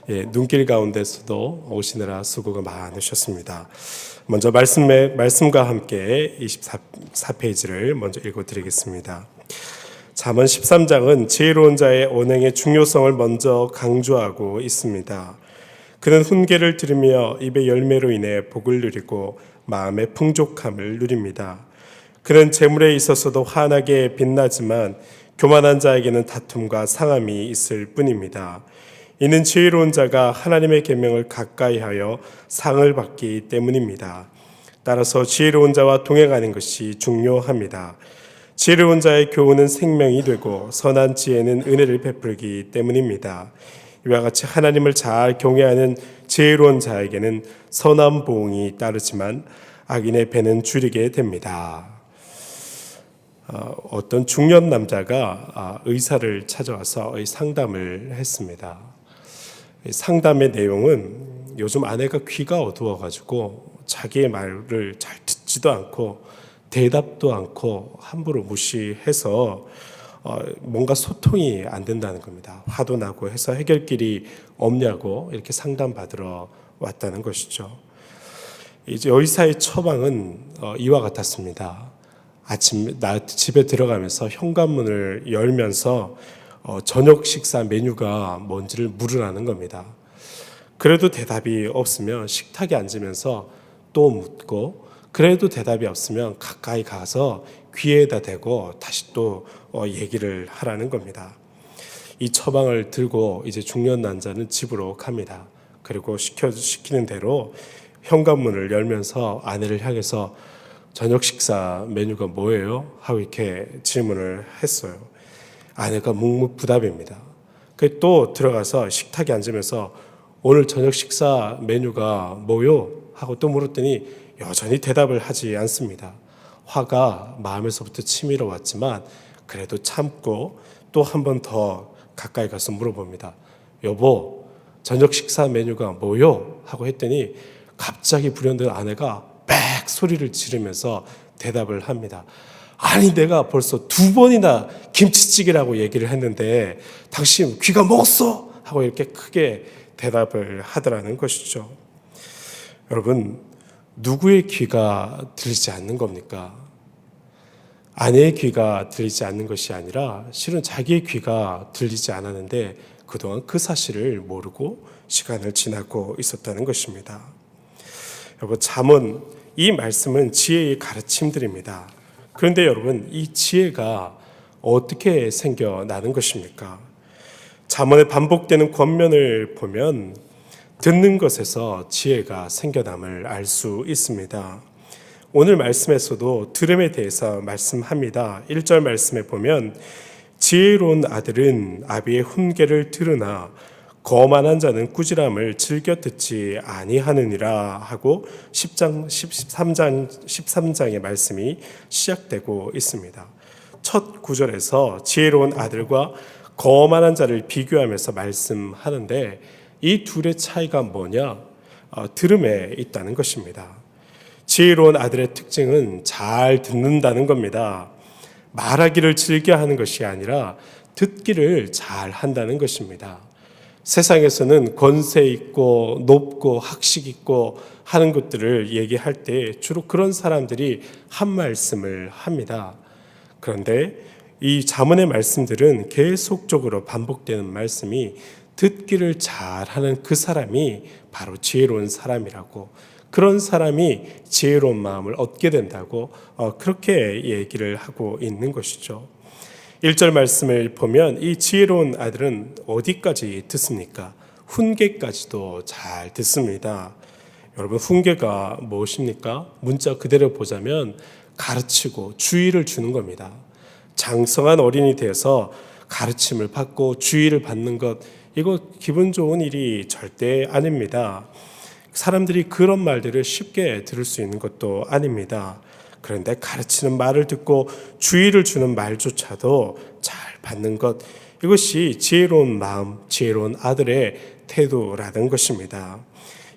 눈길 가운데서도 오시느라 수고가 많으셨습니다. 먼저 말씀과 함께 24페이지를 먼저 읽어드리겠습니다. 잠언 13장은 지혜로운 자의 언행의 중요성을 먼저 강조하고 있습니다. 그는 훈계를 들으며 입의 열매로 인해 복을 누리고 마음의 풍족함을 누립니다. 그는 재물에 있어서도 환하게 빛나지만 교만한 자에게는 다툼과 상함이 있을 뿐입니다. 이는 지혜로운 자가 하나님의 계명을 가까이하여 상을 받기 때문입니다. 따라서 지혜로운 자와 동행하는 것이 중요합니다. 지혜로운 자의 교훈은 생명이 되고 선한 지혜는 은혜를 베풀기 때문입니다. 이와 같이 하나님을 잘 경외하는 지혜로운 자에게는 선한 보응이 따르지만 악인의 배는 줄이게 됩니다. 어떤 중년 남자가 의사를 찾아와서 상담을 했습니다. 상담의 내용은 요즘 아내가 귀가 어두워가지고 자기의 말을 잘 듣지도 않고 대답도 않고 함부로 무시해서 뭔가 소통이 안 된다는 겁니다. 화도 나고 해서 해결길이 없냐고 이렇게 상담받으러 왔다는 것이죠. 이제 의사의 처방은 이와 같았습니다. 아침 집에 들어가면서 현관문을 열면서 저녁 식사 메뉴가 뭔지를 물으라는 겁니다. 그래도 대답이 없으면 식탁에 앉으면서 또 묻고, 그래도 대답이 없으면 가까이 가서 귀에다 대고 다시 또 얘기를 하라는 겁니다. 이 처방을 들고 이제 중년 남자는 집으로 갑니다. 그리고 시키는 대로 현관문을 열면서 아내를 향해서 저녁 식사 메뉴가 뭐예요? 하고 이렇게 질문을 했어요. 아내가 묵묵부답입니다. 또 들어가서 식탁에 앉으면서 오늘 저녁 식사 메뉴가 뭐요? 하고 또 물었더니 여전히 대답을 하지 않습니다. 화가 마음에서부터 치밀어 왔지만 그래도 참고 또 한 번 더 가까이 가서 물어봅니다. 여보, 저녁 식사 메뉴가 뭐요? 하고 했더니 갑자기 불현듯 아내가 빽 소리를 지르면서 대답을 합니다. 아니, 내가 벌써 2번이나 김치찌개라고 얘기를 했는데 당신 귀가 먹었어? 하고 이렇게 크게 대답을 하더라는 것이죠. 여러분, 누구의 귀가 들리지 않는 겁니까? 아내의 귀가 들리지 않는 것이 아니라 실은 자기의 귀가 들리지 않았는데 그동안 그 사실을 모르고 시간을 지나고 있었다는 것입니다. 여러분, 잠언 이 말씀은 지혜의 가르침들입니다. 그런데 여러분, 이 지혜가 어떻게 생겨나는 것입니까? 잠언에 반복되는 권면을 보면 듣는 것에서 지혜가 생겨남을 알 수 있습니다. 오늘 말씀에서도 들음에 대해서 말씀합니다. 1절 말씀에 보면 지혜로운 아들은 아비의 훈계를 들으나 거만한 자는 꾸지람을 즐겨 듣지 아니하느니라 하고 13장의 말씀이 시작되고 있습니다. 첫 구절에서 지혜로운 아들과 거만한 자를 비교하면서 말씀하는데 이 둘의 차이가 뭐냐? 들음에 있다는 것입니다. 지혜로운 아들의 특징은 잘 듣는다는 겁니다. 말하기를 즐겨 하는 것이 아니라 듣기를 잘 한다는 것입니다. 세상에서는 권세 있고 높고 학식 있고 하는 것들을 얘기할 때 주로 그런 사람들이 한 말씀을 합니다. 그런데 이 잠언의 말씀들은 계속적으로 반복되는 말씀이 듣기를 잘하는 그 사람이 바로 지혜로운 사람이라고, 그런 사람이 지혜로운 마음을 얻게 된다고 그렇게 얘기를 하고 있는 것이죠. 1절 말씀을 보면 이 지혜로운 아들은 어디까지 듣습니까? 훈계까지도 잘 듣습니다. 여러분, 훈계가 무엇입니까? 문자 그대로 보자면 가르치고 주의를 주는 겁니다. 장성한 어린이 되어서 가르침을 받고 주의를 받는 것, 이거 기분 좋은 일이 절대 아닙니다. 사람들이 그런 말들을 쉽게 들을 수 있는 것도 아닙니다. 그런데 가르치는 말을 듣고 주의를 주는 말조차도 잘 받는 것, 이것이 지혜로운 마음, 지혜로운 아들의 태도라는 것입니다.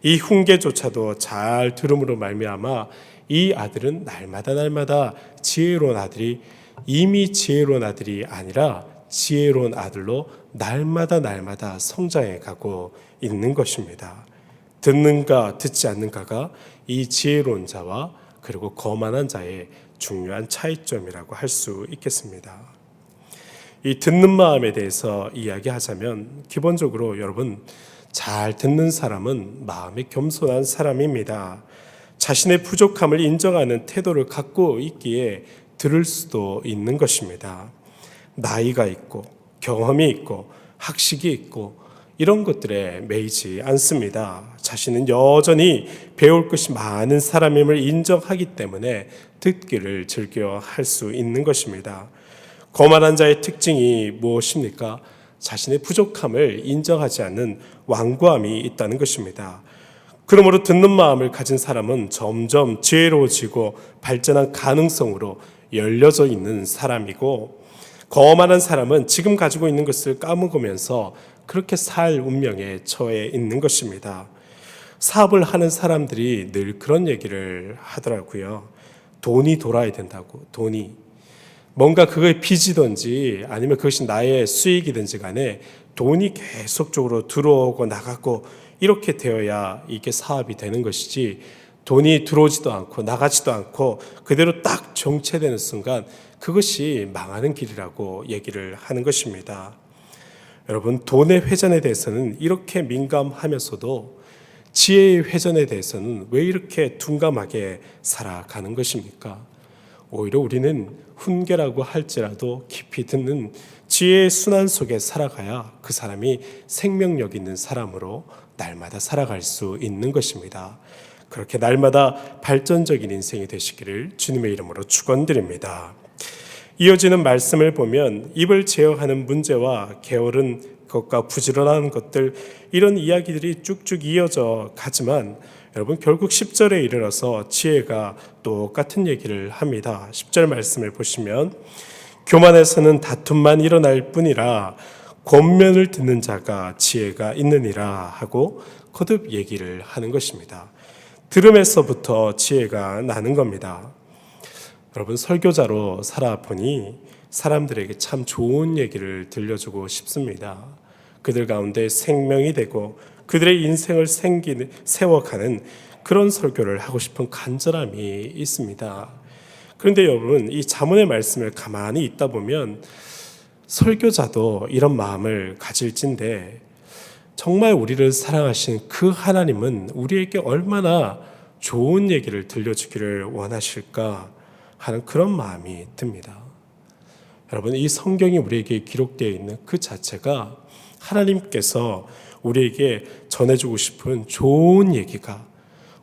이 훈계조차도 잘 들음으로 말미암아 이 아들은 날마다 지혜로운 아들이, 이미 지혜로운 아들이 아니라 지혜로운 아들로 날마다 성장해 가고 있는 것입니다. 듣는가 듣지 않는가가 이 지혜로운 자와 그리고 거만한 자의 중요한 차이점이라고 할 수 있겠습니다. 이 듣는 마음에 대해서 이야기하자면 기본적으로 여러분, 잘 듣는 사람은 마음이 겸손한 사람입니다. 자신의 부족함을 인정하는 태도를 갖고 있기에 들을 수도 있는 것입니다. 나이가 있고 경험이 있고 학식이 있고 이런 것들에 매이지 않습니다. 자신은 여전히 배울 것이 많은 사람임을 인정하기 때문에 듣기를 즐겨 할 수 있는 것입니다. 거만한 자의 특징이 무엇입니까? 자신의 부족함을 인정하지 않는 완고함이 있다는 것입니다. 그러므로 듣는 마음을 가진 사람은 점점 지혜로워지고 발전한 가능성으로 열려져 있는 사람이고, 거만한 사람은 지금 가지고 있는 것을 까먹으면서 그렇게 살 운명에 처해 있는 것입니다. 사업을 하는 사람들이 늘 그런 얘기를 하더라고요. 돈이 돌아야 된다고. 돈이 뭔가 그거에 빚이든지 아니면 그것이 나의 수익이든지 간에 돈이 계속적으로 들어오고 나가고 이렇게 되어야 이게 사업이 되는 것이지, 돈이 들어오지도 않고 나가지도 않고 그대로 딱 정체되는 순간 그것이 망하는 길이라고 얘기를 하는 것입니다. 여러분, 돈의 회전에 대해서는 이렇게 민감하면서도 지혜의 회전에 대해서는 왜 이렇게 둔감하게 살아가는 것입니까? 오히려 우리는 훈계라고 할지라도 깊이 듣는 지혜의 순환 속에 살아가야 그 사람이 생명력 있는 사람으로 날마다 살아갈 수 있는 것입니다. 그렇게 날마다 발전적인 인생이 되시기를 주님의 이름으로 축원드립니다. 이어지는 말씀을 보면 입을 제어하는 문제와 게으른 것과 부지런한 것들, 이런 이야기들이 쭉쭉 이어져 가지만 여러분, 결국 10절에 이르러서 지혜가 똑같은 얘기를 합니다. 10절 말씀을 보시면 교만에서는 다툼만 일어날 뿐이라 권면을 듣는 자가 지혜가 있느니라 하고 거듭 얘기를 하는 것입니다. 들음에서부터 지혜가 나는 겁니다. 여러분, 설교자로 살아보니 사람들에게 참 좋은 얘기를 들려주고 싶습니다. 그들 가운데 생명이 되고 그들의 인생을 세워가는 그런 설교를 하고 싶은 간절함이 있습니다. 그런데 여러분, 이 잠언의 말씀을 가만히 있다 보면 설교자도 이런 마음을 가질진데, 정말 우리를 사랑하신 그 하나님은 우리에게 얼마나 좋은 얘기를 들려주기를 원하실까 하는 그런 마음이 듭니다. 여러분, 이 성경이 우리에게 기록되어 있는 그 자체가 하나님께서 우리에게 전해주고 싶은 좋은 얘기가,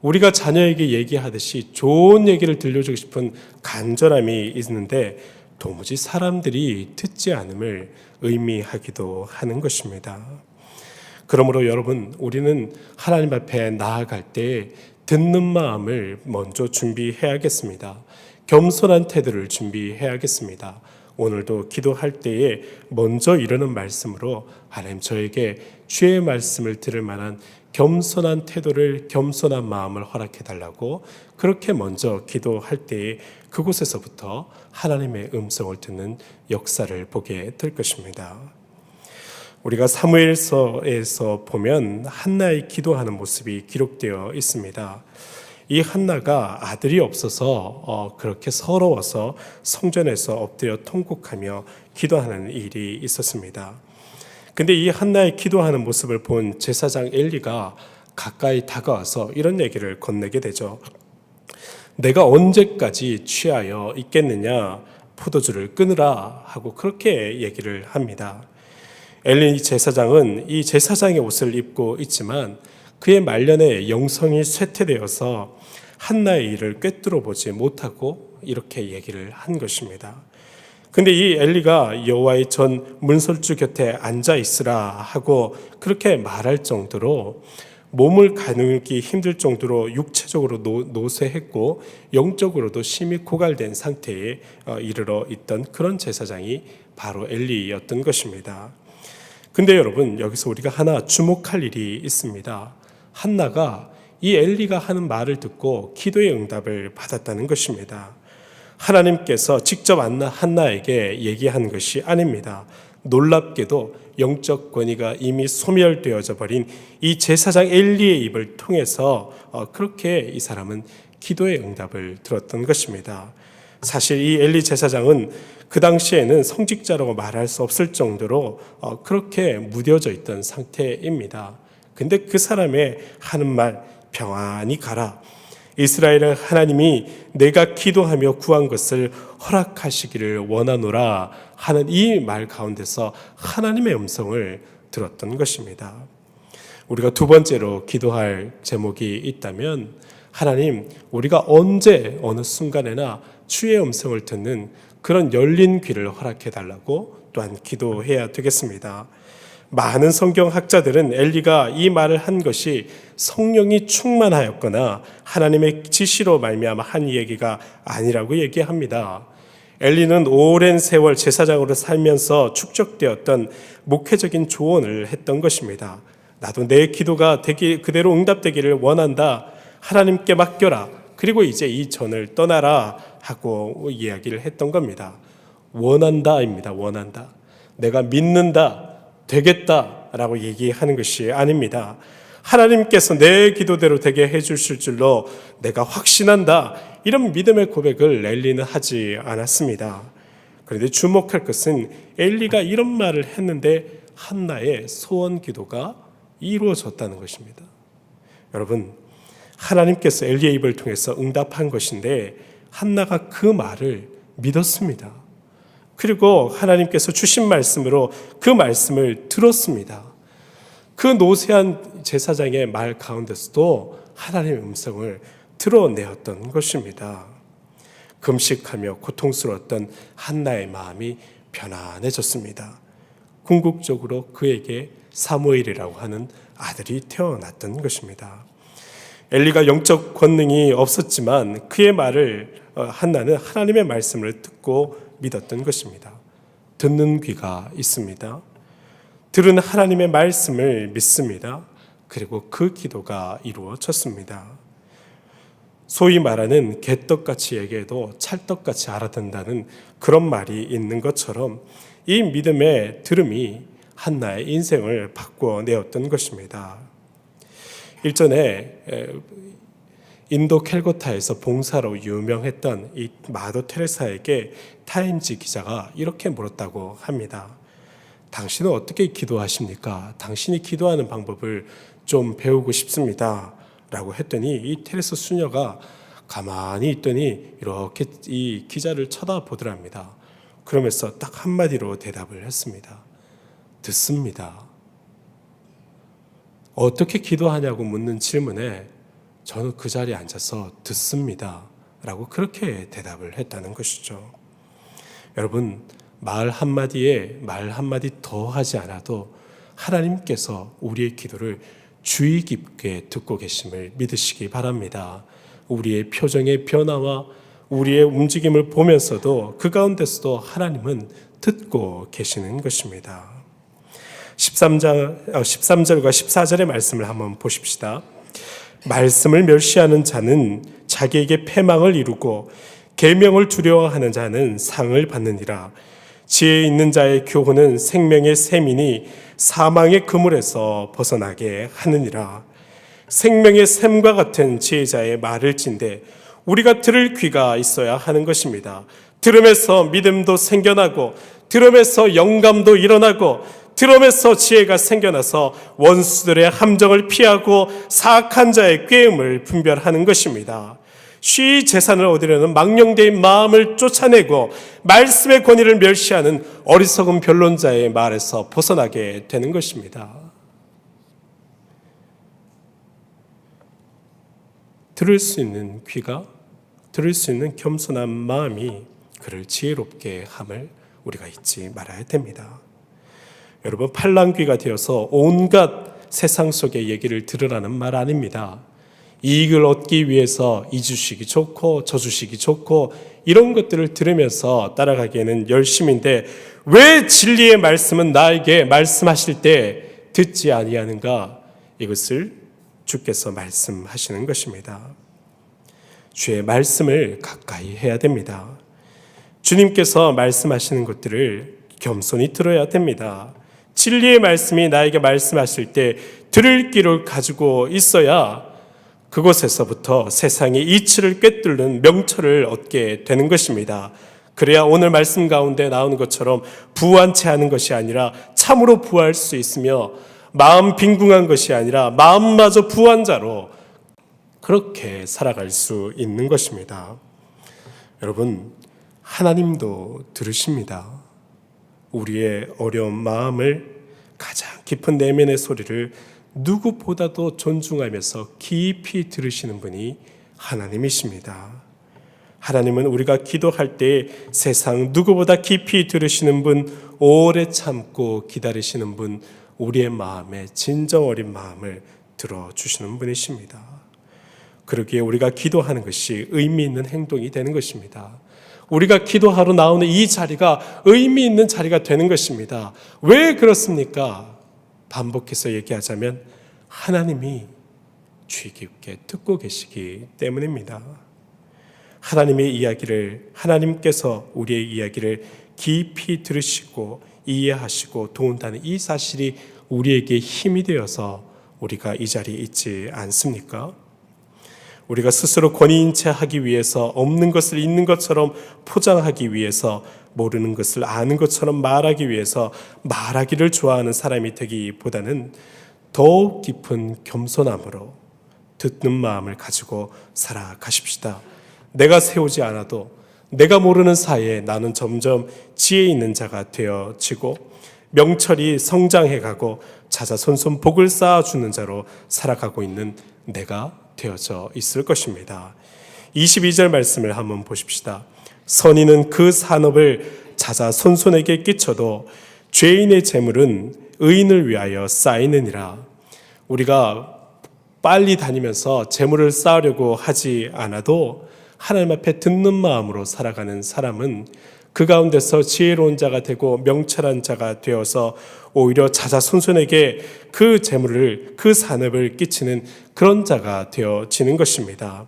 우리가 자녀에게 얘기하듯이 좋은 얘기를 들려주고 싶은 간절함이 있는데 도무지 사람들이 듣지 않음을 의미하기도 하는 것입니다. 그러므로 여러분, 우리는 하나님 앞에 나아갈 때 듣는 마음을 먼저 준비해야겠습니다. 겸손한 태도를 준비해야겠습니다. 오늘도 기도할 때에 먼저 이르는 말씀으로 하나님, 저에게 주의 말씀을 들을 만한 겸손한 태도를, 겸손한 마음을 허락해 달라고 그렇게 먼저 기도할 때에 그곳에서부터 하나님의 음성을 듣는 역사를 보게 될 것입니다. 우리가 사무엘서에서 보면 한나의 기도하는 모습이 기록되어 있습니다. 이 한나가 아들이 없어서 그렇게 서러워서 성전에서 엎드려 통곡하며 기도하는 일이 있었습니다. 근데 이 한나의 기도하는 모습을 본 제사장 엘리가 가까이 다가와서 이런 얘기를 건네게 되죠. 내가 언제까지 취하여 있겠느냐, 포도주를 끊으라 하고 그렇게 얘기를 합니다. 엘리 제사장은 이 제사장의 옷을 입고 있지만 그의 말년에 영성이 쇠퇴되어서 한나의 일을 꿰뚫어 보지 못하고 이렇게 얘기를 한 것입니다. 근데 이 엘리가 여호와의 전 문설주 곁에 앉아 있으라 하고 그렇게 말할 정도로 몸을 가누기 힘들 정도로 육체적으로 노쇠했고 영적으로도 심히 고갈된 상태에 이르러 있던 그런 제사장이 바로 엘리였던 것입니다. 근데 여러분, 여기서 우리가 하나 주목할 일이 있습니다. 한나가 이 엘리가 하는 말을 듣고 기도의 응답을 받았다는 것입니다. 하나님께서 직접 한나에게 얘기한 것이 아닙니다. 놀랍게도 영적 권위가 이미 소멸되어져 버린 이 제사장 엘리의 입을 통해서 그렇게 이 사람은 기도의 응답을 들었던 것입니다. 사실 이 엘리 제사장은 그 당시에는 성직자라고 말할 수 없을 정도로 그렇게 무뎌져 있던 상태입니다. 근데 그 사람의 하는 말, 평안히 가라, 이스라엘의 하나님이 내가 기도하며 구한 것을 허락하시기를 원하노라 하는 이 말 가운데서 하나님의 음성을 들었던 것입니다. 우리가 두 번째로 기도할 제목이 있다면, 하나님, 우리가 언제 어느 순간에나 주의 음성을 듣는 그런 열린 귀를 허락해 달라고 또한 기도해야 되겠습니다. 많은 성경학자들은 엘리가 이 말을 한 것이 성령이 충만하였거나 하나님의 지시로 말미암아 한 얘기가 아니라고 얘기합니다. 엘리는 오랜 세월 제사장으로 살면서 축적되었던 목회적인 조언을 했던 것입니다. 나도 내 기도가 그대로 응답되기를 원한다. 하나님께 맡겨라. 그리고 이제 이 전을 떠나라 하고 이야기를 했던 겁니다. 원한다입니다. 원한다. 내가 믿는다. 되겠다라고 얘기하는 것이 아닙니다. 하나님께서 내 기도대로 되게 해주실 줄로 내가 확신한다. 이런 믿음의 고백을 엘리는 하지 않았습니다. 그런데 주목할 것은 엘리가 이런 말을 했는데 한나의 소원 기도가 이루어졌다는 것입니다. 여러분, 하나님께서 엘리의 입을 통해서 응답한 것인데 한나가 그 말을 믿었습니다. 그리고 하나님께서 주신 말씀으로 그 말씀을 들었습니다. 그 노쇠한 제사장의 말 가운데서도 하나님의 음성을 드러내었던 것입니다. 금식하며 고통스러웠던 한나의 마음이 편안해졌습니다. 궁극적으로 그에게 사무엘이라고 하는 아들이 태어났던 것입니다. 엘리가 영적 권능이 없었지만 그의 말을 한나는 하나님의 말씀을 듣고 믿었던 것입니다. 듣는 귀가 있습니다. 들은 하나님의 말씀을 믿습니다. 그리고 그 기도가 이루어졌습니다. 소위 말하는 개떡같이 얘기해도 찰떡같이 알아듣는다는 그런 말이 있는 것처럼 이 믿음의 들음이 한나의 인생을 바꿔내었던 것입니다. 일전에 인도 캘거타에서 봉사로 유명했던 이 마더 테레사에게 타임지 기자가 이렇게 물었다고 합니다. 당신은 어떻게 기도하십니까? 당신이 기도하는 방법을 좀 배우고 싶습니다. 라고 했더니 이 테레사 수녀가 가만히 있더니 이렇게 이 기자를 쳐다보더랍니다. 그러면서 딱 한마디로 대답을 했습니다. 듣습니다. 어떻게 기도하냐고 묻는 질문에 저는 그 자리에 앉아서 듣습니다. 라고 그렇게 대답을 했다는 것이죠. 여러분, 말 한마디에 말 한마디 더 하지 않아도 하나님께서 우리의 기도를 주의 깊게 듣고 계심을 믿으시기 바랍니다. 우리의 표정의 변화와 우리의 움직임을 보면서도 그 가운데서도 하나님은 듣고 계시는 것입니다. 13절과 14절의 말씀을 한번 보십시다. 말씀을 멸시하는 자는 자기에게 패망을 이루고 계명을 두려워하는 자는 상을 받느니라. 지혜 있는 자의 교훈은 생명의 샘이니 사망의 그물에서 벗어나게 하느니라. 생명의 샘과 같은 지혜자의 말을 찐대 우리가 들을 귀가 있어야 하는 것입니다. 들음에서 믿음도 생겨나고 들음에서 영감도 일어나고 들음에서 지혜가 생겨나서 원수들의 함정을 피하고 사악한 자의 꾀음을 분별하는 것입니다. 쉬이 재산을 얻으려는 망령되인 마음을 쫓아내고 말씀의 권위를 멸시하는 어리석은 변론자의 말에서 벗어나게 되는 것입니다. 들을 수 있는 귀가, 들을 수 있는 겸손한 마음이 그를 지혜롭게 함을 우리가 잊지 말아야 됩니다. 여러분, 팔랑귀가 되어서 온갖 세상 속의 얘기를 들으라는 말 아닙니다. 이익을 얻기 위해서 이 주식이 좋고 저 주식이 좋고 이런 것들을 들으면서 따라가기에는 열심인데 왜 진리의 말씀은 나에게 말씀하실 때 듣지 아니하는가? 이것을 주께서 말씀하시는 것입니다. 주의 말씀을 가까이 해야 됩니다. 주님께서 말씀하시는 것들을 겸손히 들어야 됩니다. 진리의 말씀이 나에게 말씀하실 때 들을 귀를 가지고 있어야 그곳에서부터 세상의 이치를 꿰뚫는 명철을 얻게 되는 것입니다. 그래야 오늘 말씀 가운데 나오는 것처럼 부한 채 하는 것이 아니라 참으로 부할 수 있으며 마음 빈궁한 것이 아니라 마음마저 부한 자로 그렇게 살아갈 수 있는 것입니다. 여러분, 하나님도 들으십니다. 우리의 어려운 마음을 가장 깊은 내면의 소리를 누구보다도 존중하면서 깊이 들으시는 분이 하나님이십니다. 하나님은 우리가 기도할 때 세상 누구보다 깊이 들으시는 분, 오래 참고 기다리시는 분, 우리의 마음에 진정 어린 마음을 들어주시는 분이십니다. 그러기에 우리가 기도하는 것이 의미 있는 행동이 되는 것입니다. 우리가 기도하러 나오는 이 자리가 의미 있는 자리가 되는 것입니다. 왜 그렇습니까? 반복해서 얘기하자면 하나님이 주의 깊게 듣고 계시기 때문입니다. 하나님의 이야기를, 하나님께서 우리의 이야기를 깊이 들으시고 이해하시고 도운다는 이 사실이 우리에게 힘이 되어서 우리가 이 자리에 있지 않습니까? 우리가 스스로 권위인 채 하기 위해서, 없는 것을 있는 것처럼 포장하기 위해서, 모르는 것을 아는 것처럼 말하기 위해서 말하기를 좋아하는 사람이 되기보다는 더욱 깊은 겸손함으로 듣는 마음을 가지고 살아가십시다. 내가 세우지 않아도 내가 모르는 사이에 나는 점점 지혜 있는 자가 되어지고 명철이 성장해가고 자자손손 복을 쌓아주는 자로 살아가고 있는 내가 되어져 있을 것입니다. 22절 말씀을 한번 보십시다. 선인은 그 산업을 자자손손에게 끼쳐도 죄인의 재물은 의인을 위하여 쌓이느니라. 우리가 빨리 다니면서 재물을 쌓으려고 하지 않아도 하나님 앞에 듣는 마음으로 살아가는 사람은 그 가운데서 지혜로운 자가 되고 명철한 자가 되어서 오히려 자자손손에게 그 재물을, 그 산업을 끼치는 그런 자가 되어지는 것입니다.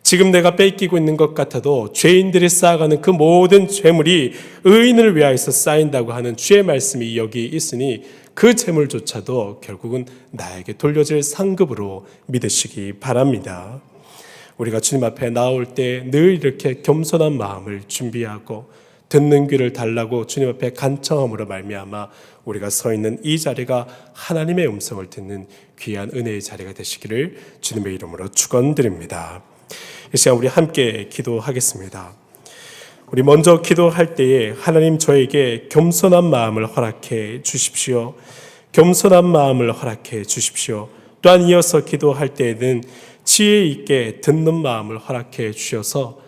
지금 내가 뺏기고 있는 것 같아도 죄인들이 쌓아가는 그 모든 재물이 의인을 위하여서 쌓인다고 하는 주의 말씀이 여기 있으니 그 재물조차도 결국은 나에게 돌려질 상급으로 믿으시기 바랍니다. 우리가 주님 앞에 나올 때 늘 이렇게 겸손한 마음을 준비하고 듣는 귀를 달라고 주님 앞에 간청함으로 말미암아 우리가 서 있는 이 자리가 하나님의 음성을 듣는 귀한 은혜의 자리가 되시기를 주님의 이름으로 축원드립니다. 이 시간 우리 함께 기도하겠습니다. 우리 먼저 기도할 때에 하나님 저에게 겸손한 마음을 허락해 주십시오. 겸손한 마음을 허락해 주십시오. 또한 이어서 기도할 때에는 지혜 있게 듣는 마음을 허락해 주셔서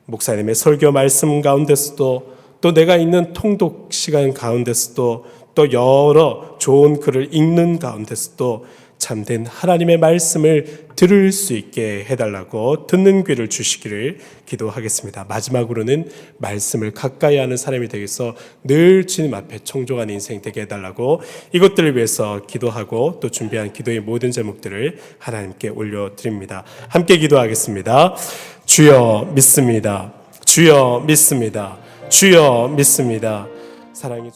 목사님의 설교 말씀 가운데서도 또 내가 있는 통독 시간 가운데서도 또 여러 좋은 글을 읽는 가운데서도 참된 하나님의 말씀을 들을 수 있게 해달라고 듣는 귀를 주시기를 기도하겠습니다. 마지막으로는 말씀을 가까이 하는 사람이 되겠어 늘 주님 앞에 청종하는 인생 되게 해달라고 이것들을 위해서 기도하고 또 준비한 기도의 모든 제목들을 하나님께 올려드립니다. 함께 기도하겠습니다. 주여 믿습니다. 주여 믿습니다. 주여 믿습니다. 사랑이